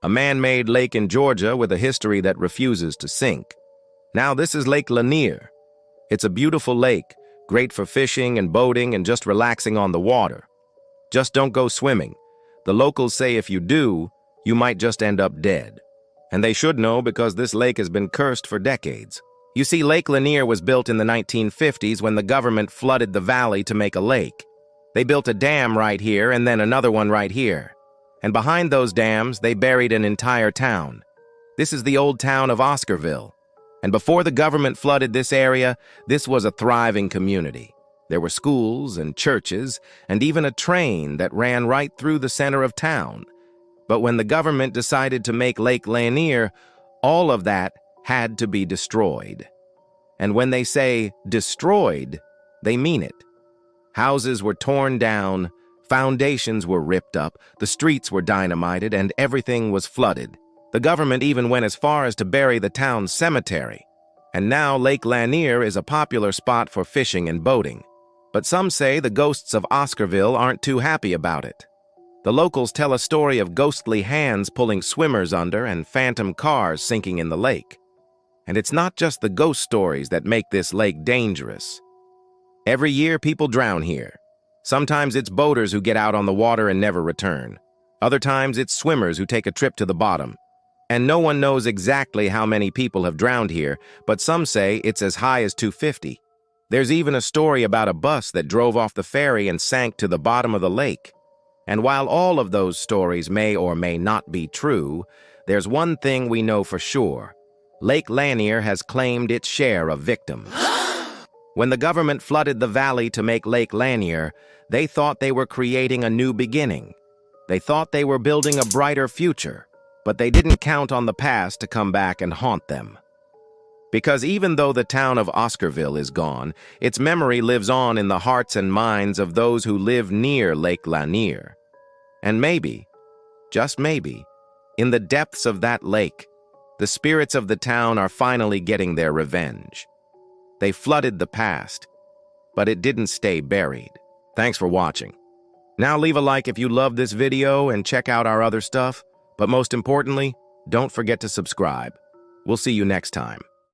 a man-made lake in Georgia with a history that refuses to sink. Now this is Lake Lanier. It's a beautiful lake, great for fishing and boating and just relaxing on the water. Just don't go swimming. The locals say if you do, you might just end up dead. And they should know because this lake has been cursed for decades. You see, Lake Lanier was built in the 1950s when the government flooded the valley to make a lake. They built a dam right here and then another one right here. And behind those dams, they buried an entire town. This is the old town of Oscarville. And before the government flooded this area, this was a thriving community. There were schools and churches and even a train that ran right through the center of town. But when the government decided to make Lake Lanier, all of that had to be destroyed. And when they say destroyed, they mean it. Houses were torn down, foundations were ripped up, the streets were dynamited, and everything was flooded. The government even went as far as to bury the town's cemetery. And now Lake Lanier is a popular spot for fishing and boating. But some say the ghosts of Oscarville aren't too happy about it. The locals tell a story of ghostly hands pulling swimmers under and phantom cars sinking in the lake. And it's not just the ghost stories that make this lake dangerous. Every year, people drown here. Sometimes it's boaters who get out on the water and never return. Other times, it's swimmers who take a trip to the bottom. And no one knows exactly how many people have drowned here, but some say it's as high as 250. There's even a story about a bus that drove off the ferry and sank to the bottom of the lake. And while all of those stories may or may not be true, there's one thing we know for sure. Lake Lanier has claimed its share of victims. When the government flooded the valley to make Lake Lanier, they thought they were creating a new beginning. They thought they were building a brighter future, but they didn't count on the past to come back and haunt them. Because even though the town of Oscarville is gone, its memory lives on in the hearts and minds of those who live near Lake Lanier. And maybe, just maybe, in the depths of that lake, the spirits of the town are finally getting their revenge. They flooded the past, but it didn't stay buried. Thanks for watching. Now leave a like if you love this video and check out our other stuff, but most importantly, don't forget to subscribe. We'll see you next time.